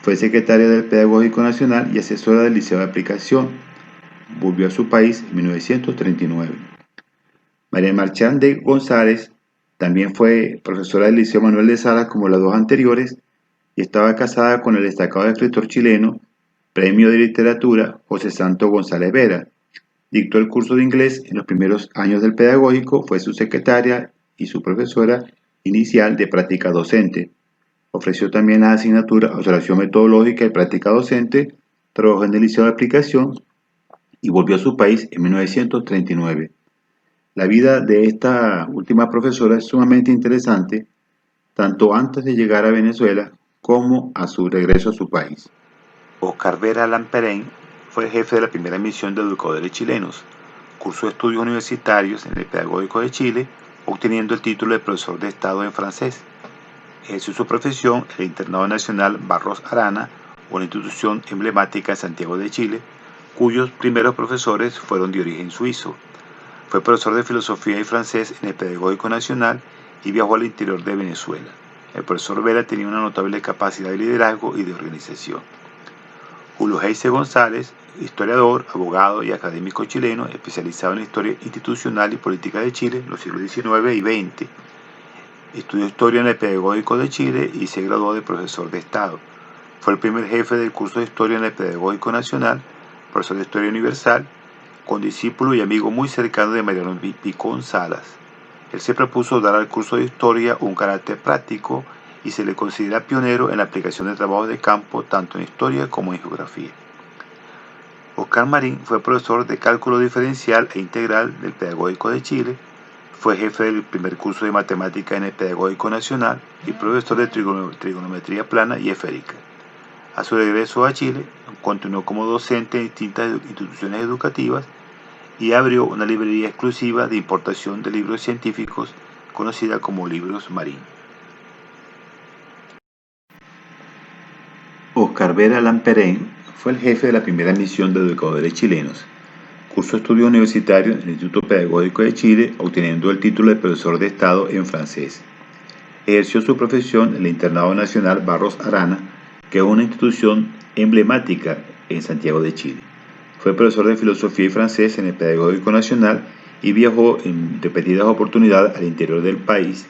fue secretaria del Pedagógico Nacional y asesora del Liceo de Aplicación. Volvió a su país en 1939. María Marchande González también fue profesora del Liceo Manuel de Salas como las dos anteriores y estaba casada con el destacado escritor chileno, premio de literatura, José Santo González Vera. Dictó el curso de inglés en los primeros años del pedagógico, fue su secretaria y su profesora inicial de práctica docente. Ofreció también la asignatura Observación Metodológica y Práctica Docente, trabajó en el Liceo de Aplicación y volvió a su país en 1939. La vida de esta última profesora es sumamente interesante, tanto antes de llegar a Venezuela como a su regreso a su país. Oscar Vera Lamperén fue el jefe de la primera misión de educadores chilenos. Cursó estudios universitarios en el Pedagógico de Chile, obteniendo el título de profesor de Estado en francés. Ejerció su profesión en el Internado Nacional Barros Arana, una institución emblemática en Santiago de Chile, cuyos primeros profesores fueron de origen suizo. Fue profesor de filosofía y francés en el Pedagógico Nacional y viajó al interior de Venezuela. El profesor Vera tenía una notable capacidad de liderazgo y de organización. Julio Heise González, historiador, abogado y académico chileno, especializado en la historia institucional y política de Chile, los siglos XIX y XX. Estudió historia en el Pedagógico de Chile y se graduó de profesor de Estado. Fue el primer jefe del curso de historia en el Pedagógico Nacional, profesor de historia universal, condiscípulo y amigo muy cercano de Mariano Picón Salas. Él se propuso dar al curso de historia un carácter práctico y se le considera pionero en la aplicación de trabajos de campo tanto en historia como en geografía. Oscar Marín fue profesor de cálculo diferencial e integral del Pedagógico de Chile, fue jefe del primer curso de matemática en el Pedagógico Nacional y profesor de trigonometría plana y esférica. A su regreso a Chile, continuó como docente en distintas instituciones educativas y abrió una librería exclusiva de importación de libros científicos conocida como Libros Marín. Oscar Vera Lamperén fue el jefe de la primera misión de educadores chilenos. Cursó estudios universitarios en el Instituto Pedagógico de Chile, obteniendo el título de profesor de Estado en francés. Ejerció su profesión en el Internado Nacional Barros Arana, que es una institución emblemática en Santiago de Chile. Fue profesor de filosofía y francés en el Pedagógico Nacional y viajó en repetidas oportunidades al interior del país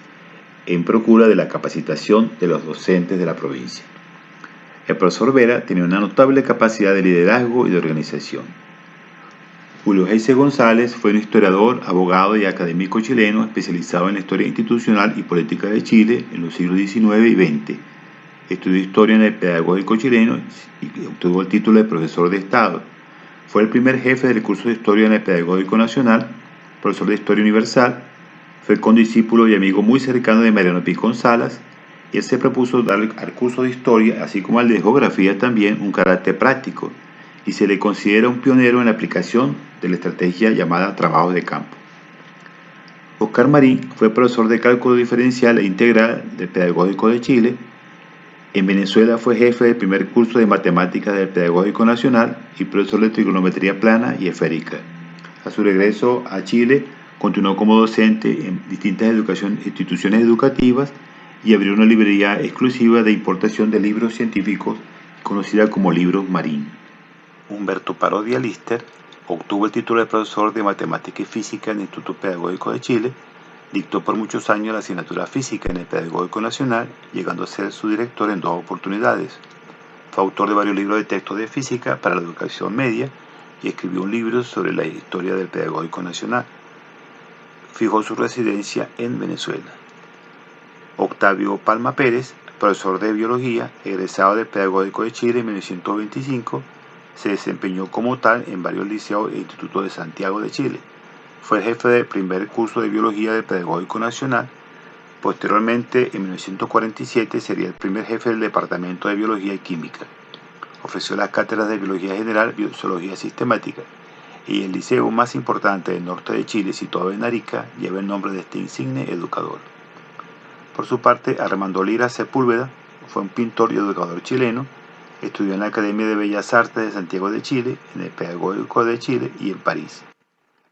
en procura de la capacitación de los docentes de la provincia. El profesor Vera tenía una notable capacidad de liderazgo y de organización. Julio Heise González fue un historiador, abogado y académico chileno especializado en la historia institucional y política de Chile en los siglos XIX y XX. Estudió historia en el Pedagógico chileno y obtuvo el título de profesor de Estado. Fue el primer jefe del curso de historia en el Pedagógico Nacional, profesor de historia universal, fue condiscípulo y amigo muy cercano de Mariano Picón Salas, y él se propuso dar al curso de historia, así como al de geografía también, un carácter práctico, y se le considera un pionero en la aplicación de la estrategia llamada trabajos de campo. Oscar Marín fue profesor de cálculo diferencial e integral del Pedagógico de Chile. En Venezuela fue jefe del primer curso de matemáticas del Pedagógico Nacional y profesor de trigonometría plana y esférica. A su regreso a Chile, continuó como docente en distintas instituciones educativas y abrió una librería exclusiva de importación de libros científicos conocida como Libros Marín. Humberto Parodia Lister obtuvo el título de profesor de Matemática y Física en el Instituto Pedagógico de Chile, dictó por muchos años la asignatura Física en el Pedagógico Nacional, llegando a ser su director en 2 oportunidades. Fue autor de varios libros de texto de física para la educación media y escribió un libro sobre la historia del Pedagógico Nacional. Fijó su residencia en Venezuela. Octavio Palma Pérez, profesor de biología, egresado del Pedagógico de Chile en 1925, se desempeñó como tal en varios liceos e institutos de Santiago de Chile. Fue jefe del primer curso de biología del Pedagógico Nacional. Posteriormente, en 1947, sería el primer jefe del Departamento de Biología y Química. Ofreció las cátedras de Biología General y Zoología Sistemática, y el liceo más importante del norte de Chile, situado en Arica, lleva el nombre de este insigne educador. Por su parte, Armando Lira Sepúlveda fue un pintor y educador chileno. Estudió en la Academia de Bellas Artes de Santiago de Chile, en el Pedagógico de Chile y en París.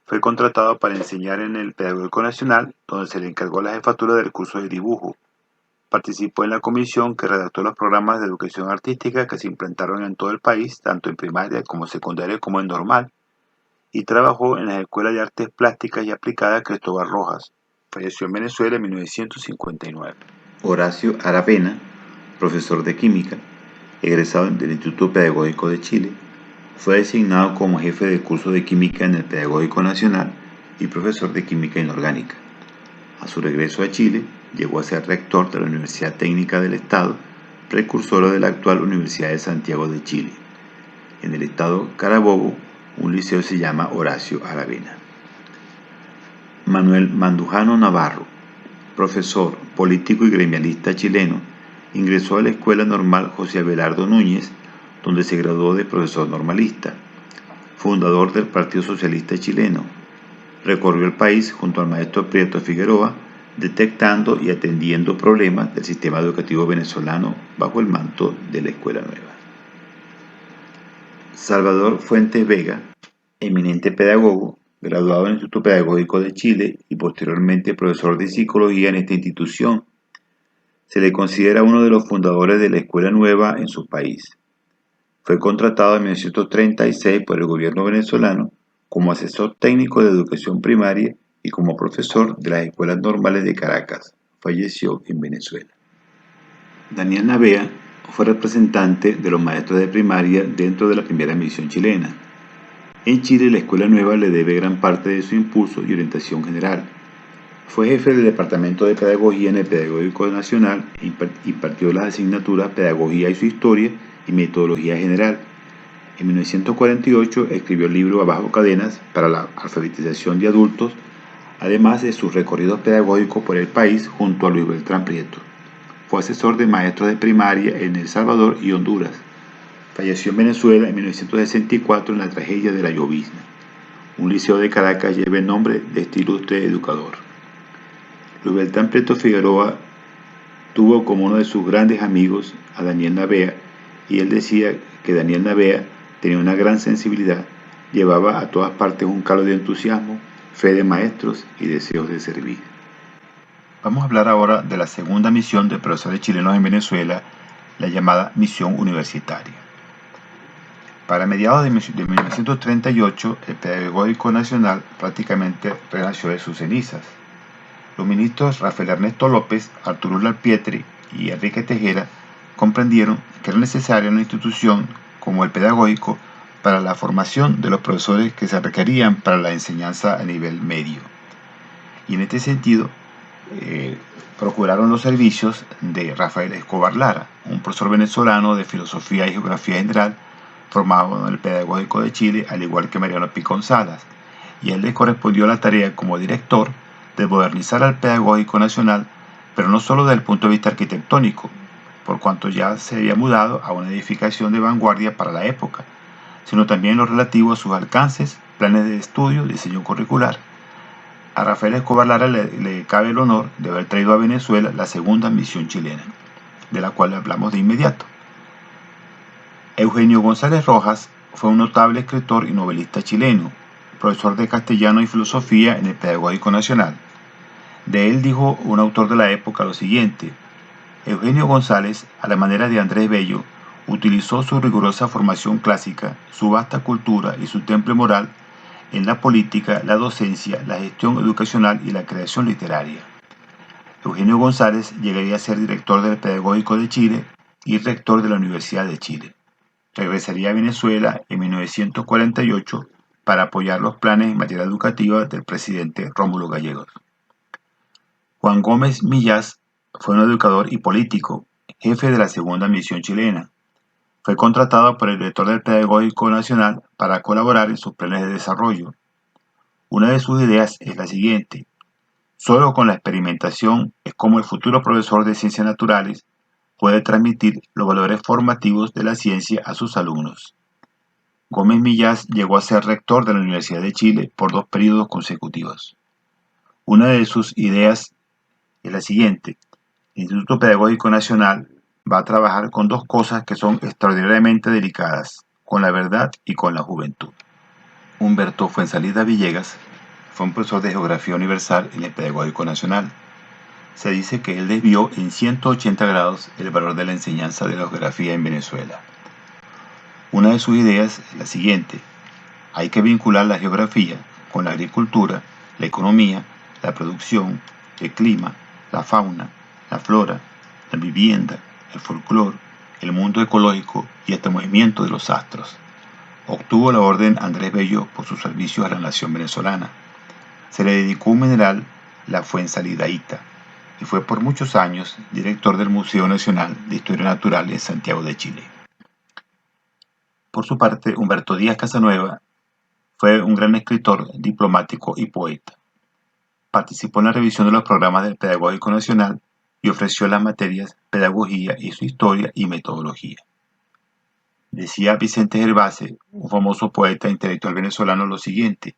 Fue contratado para enseñar en el Pedagógico Nacional, donde se le encargó la jefatura del curso de dibujo. Participó en la comisión que redactó los programas de educación artística que se implantaron en todo el país, tanto en primaria como secundaria como en normal, y trabajó en la Escuela de Artes Plásticas y Aplicadas Cristóbal Rojas. Falleció en Venezuela en 1959. Horacio Aravena, profesor de química, egresado del Instituto Pedagógico de Chile, fue designado como jefe del curso de química en el Pedagógico Nacional y profesor de química inorgánica. A su regreso a Chile, llegó a ser rector de la Universidad Técnica del Estado, precursora de la actual Universidad de Santiago de Chile. En el estado Carabobo, un liceo se llama Horacio Aravena. Manuel Mandujano Navarro, profesor, político y gremialista chileno, ingresó a la Escuela Normal José Abelardo Núñez, donde se graduó de profesor normalista. Fundador del Partido Socialista Chileno, recorrió el país junto al maestro Prieto Figueroa, detectando y atendiendo problemas del sistema educativo venezolano bajo el manto de la Escuela Nueva. Salvador Fuentes Vega, eminente pedagogo, graduado en el Instituto Pedagógico de Chile y posteriormente profesor de psicología en esta institución. Se le considera uno de los fundadores de la Escuela Nueva en su país. Fue contratado en 1936 por el gobierno venezolano como asesor técnico de educación primaria y como profesor de las escuelas normales de Caracas. Falleció en Venezuela. Daniel Navea fue representante de los maestros de primaria dentro de la primera misión chilena. En Chile, la Escuela Nueva le debe gran parte de su impulso y orientación general. Fue jefe del Departamento de Pedagogía en el Pedagógico Nacional e impartió las asignaturas Pedagogía y su Historia y Metodología General. En 1948 escribió el libro Abajo Cadenas para la alfabetización de adultos, además de sus recorridos pedagógicos por el país junto a Luis Beltrán Prieto. Fue asesor de maestros de primaria en El Salvador y Honduras. Falleció en Venezuela en 1964 en la tragedia de la llovizna. Un liceo de Caracas lleva el nombre de este ilustre educador. Luis Beltrán Prieto Figueroa tuvo como uno de sus grandes amigos a Daniel Navea, y él decía que Daniel Navea tenía una gran sensibilidad, llevaba a todas partes un calor de entusiasmo, fe de maestros y deseos de servir. Vamos a hablar ahora de la segunda misión de profesores chilenos en Venezuela, la llamada misión universitaria. Para mediados de 1938, el Pedagógico Nacional prácticamente renació de sus cenizas. Los ministros Rafael Ernesto López, Arturo Larpietri y Enrique Tejera comprendieron que era necesaria una institución como el Pedagógico para la formación de los profesores que se requerían para la enseñanza a nivel medio. Y en este sentido, procuraron los servicios de Rafael Escobar Lara, un profesor venezolano de Filosofía y Geografía General, formado en el Pedagógico de Chile, al igual que Mariano Picón Salas, y a él le correspondió la tarea como director de modernizar al Pedagógico Nacional, pero no solo desde el punto de vista arquitectónico, por cuanto ya se había mudado a una edificación de vanguardia para la época, sino también lo relativo a sus alcances, planes de estudio, diseño curricular. A Rafael Escobar Lara le cabe el honor de haber traído a Venezuela la segunda misión chilena, de la cual hablamos de inmediato. Eugenio González Rojas fue un notable escritor y novelista chileno, profesor de castellano y filosofía en el Pedagógico Nacional. De él dijo un autor de la época lo siguiente: Eugenio González, a la manera de Andrés Bello, utilizó su rigurosa formación clásica, su vasta cultura y su temple moral en la política, la docencia, la gestión educacional y la creación literaria. Eugenio González llegaría a ser director del Pedagógico de Chile y rector de la Universidad de Chile. Regresaría a Venezuela en 1948 para apoyar los planes en materia educativa del presidente Rómulo Gallegos. Juan Gómez Millás fue un educador y político, jefe de la Segunda Misión Chilena. Fue contratado por el director del Pedagógico Nacional para colaborar en sus planes de desarrollo. Una de sus ideas es la siguiente: solo con la experimentación es como el futuro profesor de ciencias naturales puede transmitir los valores formativos de la ciencia a sus alumnos. Gómez Millás llegó a ser rector de la Universidad de Chile por 2 periodos consecutivos. Una de sus ideas es la siguiente: el Instituto Pedagógico Nacional va a trabajar con 2 cosas que son extraordinariamente delicadas, con la verdad y con la juventud. Humberto Fuenzalida Villegas fue un profesor de Geografía Universal en el Pedagógico Nacional. Se dice que él desvió en 180 grados el valor de la enseñanza de la geografía en Venezuela. Una de sus ideas es la siguiente: hay que vincular la geografía con la agricultura, la economía, la producción, el clima, la fauna, la flora, la vivienda, el folclore, el mundo ecológico y hasta el movimiento de los astros. Obtuvo la Orden Andrés Bello por sus servicios a la nación venezolana. Se le dedicó un mineral, la fuensalidaíta, y fue por muchos años director del Museo Nacional de Historia Natural en Santiago de Chile. Por su parte, Humberto Díaz Casanueva fue un gran escritor, diplomático y poeta. Participó en la revisión de los programas del Pedagógico Nacional y ofreció las materias Pedagogía y su historia y metodología. Decía Vicente Gervase, un famoso poeta e intelectual venezolano, lo siguiente: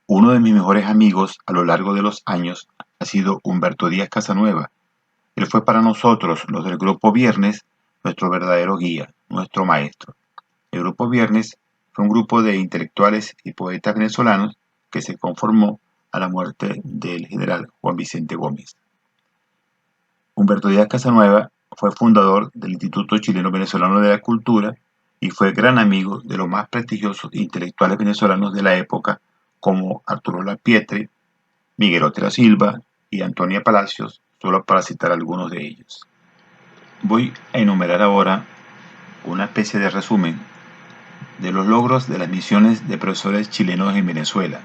uno de mis mejores amigos a lo largo de los años ha sido Humberto Díaz Casanueva. Él fue para nosotros, los del Grupo Viernes, nuestro verdadero guía, nuestro maestro. El Grupo Viernes fue un grupo de intelectuales y poetas venezolanos que se conformó a la muerte del general Juan Vicente Gómez. Humberto Díaz Casanueva fue fundador del Instituto Chileno Venezolano de la Cultura y fue gran amigo de los más prestigiosos intelectuales venezolanos de la época, como Arturo Lapietre, Miguel Otero Silva y Antonia Palacios, solo para citar algunos de ellos. Voy a enumerar ahora una especie de resumen de los logros de las misiones de profesores chilenos en Venezuela,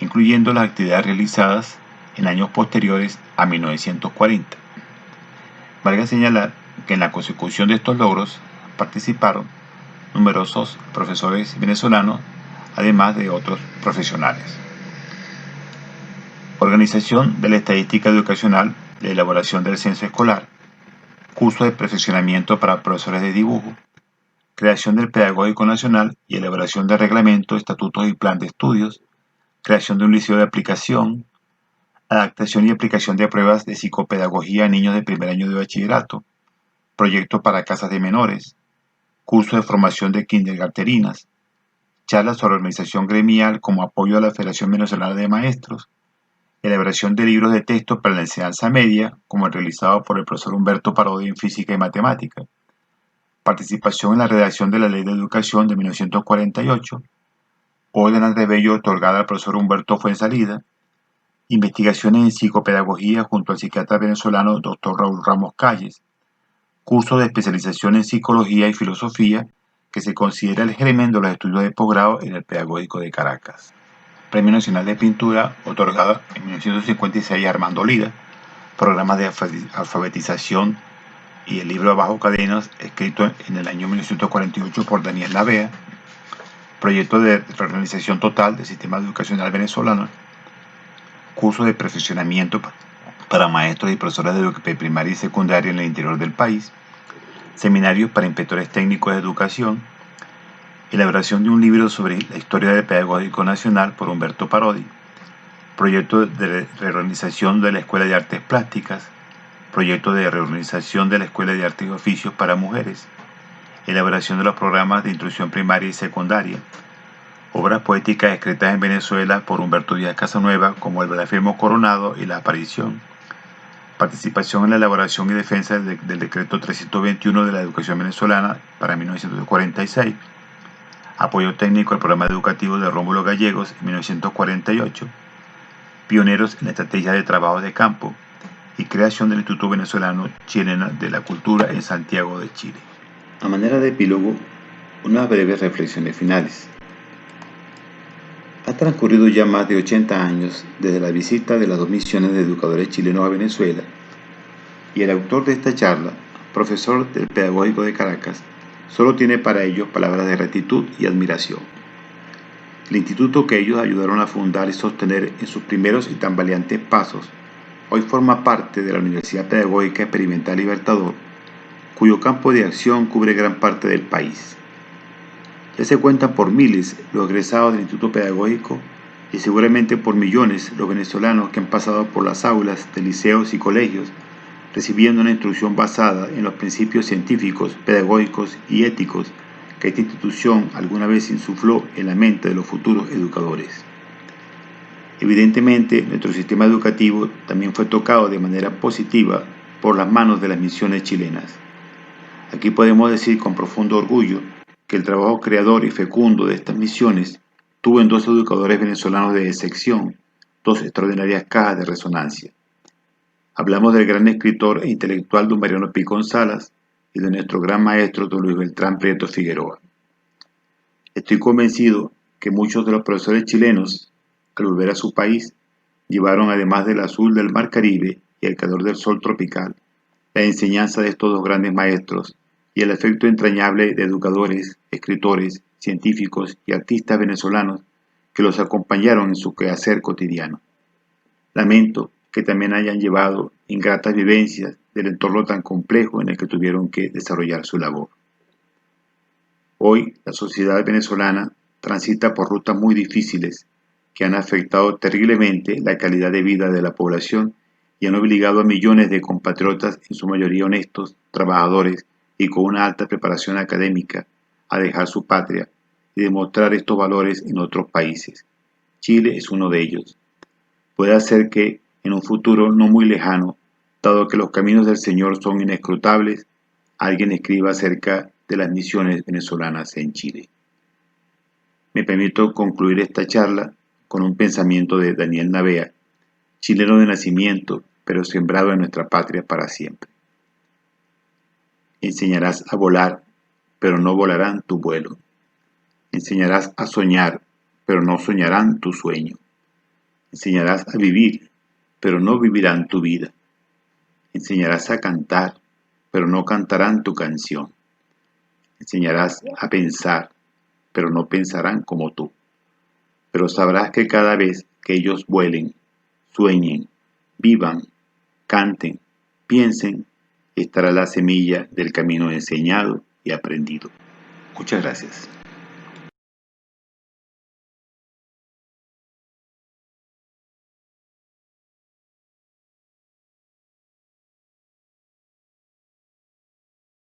incluyendo las actividades realizadas en años posteriores a 1940. Valga señalar que en la consecución de estos logros participaron numerosos profesores venezolanos, además de otros profesionales. Organización de la estadística educacional, la elaboración del censo escolar, curso de perfeccionamiento para profesores de dibujo, creación del Pedagógico Nacional y elaboración de reglamentos, estatutos y plan de estudios, creación de un liceo de aplicación, adaptación y aplicación de pruebas de psicopedagogía a niños de primer año de bachillerato, proyecto para casas de menores, curso de formación de kindergarteninas, charlas sobre organización gremial como apoyo a la Federación Venezolana de Maestros, elaboración de libros de texto para la enseñanza media, como el realizado por el profesor Humberto Parodi en Física y Matemática, participación en la redacción de la Ley de Educación de 1948, Orden Andrés Bello otorgada al profesor Humberto Fuenzalida, investigaciones en psicopedagogía junto al psiquiatra venezolano Dr. Raúl Ramos Calles, curso de especialización en psicología y filosofía que se considera el germen de los estudios de posgrado en el Pedagógico de Caracas. Premio Nacional de Pintura, otorgado en 1956 a Armando Lida, programas de alfabetización y el libro Abajo Cadenas, escrito en el año 1948 por Daniel Lavea, proyecto de reorganización total del sistema educacional venezolano, curso de perfeccionamiento para maestros y profesores de primaria y secundaria en el interior del país, seminarios para inspectores técnicos de educación, elaboración de un libro sobre la historia del Pedagógico Nacional por Humberto Parodi, proyecto de reorganización de la Escuela de Artes Plásticas, proyecto de reorganización de la Escuela de Artes y Oficios para mujeres, elaboración de los programas de instrucción primaria y secundaria, obras poéticas escritas en Venezuela por Humberto Díaz Casanueva como El Blasfemo Coronado y La Aparición, participación en la elaboración y defensa del decreto 321 de la educación venezolana para 1946, apoyo técnico al programa educativo de Rómulo Gallegos en 1948, pioneros en la estrategia de trabajo de campo, y creación del Instituto Venezolano Chilena de la Cultura en Santiago de Chile. A manera de epílogo, unas breves reflexiones finales. Ha transcurrido ya más de 80 años desde la visita de las dos misiones de educadores chilenos a Venezuela, y el autor de esta charla, profesor del Pedagógico de Caracas, solo tiene para ellos palabras de gratitud y admiración. El instituto que ellos ayudaron a fundar y sostener en sus primeros y tambaleantes pasos, hoy forma parte de la Universidad Pedagógica Experimental Libertador, cuyo campo de acción cubre gran parte del país. Ya se cuentan por miles los egresados del Instituto Pedagógico y seguramente por millones los venezolanos que han pasado por las aulas de liceos y colegios, recibiendo una instrucción basada en los principios científicos, pedagógicos y éticos que esta institución alguna vez insufló en la mente de los futuros educadores. Evidentemente, nuestro sistema educativo también fue tocado de manera positiva por las manos de las misiones chilenas. Aquí podemos decir con profundo orgullo que el trabajo creador y fecundo de estas misiones tuvo en dos educadores venezolanos de excepción, dos extraordinarias cajas de resonancia. Hablamos del gran escritor e intelectual don Mariano Picón Salas y de nuestro gran maestro don Luis Beltrán Prieto Figueroa. Estoy convencido que muchos de los profesores chilenos, al volver a su país, llevaron además del azul del mar Caribe y el calor del sol tropical, la enseñanza de estos dos grandes maestros y el afecto entrañable de educadores, escritores, científicos y artistas venezolanos que los acompañaron en su quehacer cotidiano. Lamento que también hayan llevado ingratas vivencias del entorno tan complejo en el que tuvieron que desarrollar su labor. Hoy, la sociedad venezolana transita por rutas muy difíciles que han afectado terriblemente la calidad de vida de la población y han obligado a millones de compatriotas, en su mayoría honestos, trabajadores y con una alta preparación académica, a dejar su patria y demostrar estos valores en otros países. Chile es uno de ellos. Puede ser que, en un futuro no muy lejano, dado que los caminos del Señor son inescrutables, alguien escriba acerca de las misiones venezolanas en Chile. Me permito concluir esta charla con un pensamiento de Daniel Navea, chileno de nacimiento, pero sembrado en nuestra patria para siempre. Enseñarás a volar, pero no volarán tu vuelo. Enseñarás a soñar, pero no soñarán tu sueño. Enseñarás a vivir, pero no vivirán tu vida. Enseñarás a cantar, pero no cantarán tu canción. Enseñarás a pensar, pero no pensarán como tú. Pero sabrás que cada vez que ellos vuelen, sueñen, vivan, canten, piensen, estará la semilla del camino enseñado y aprendido. Muchas gracias.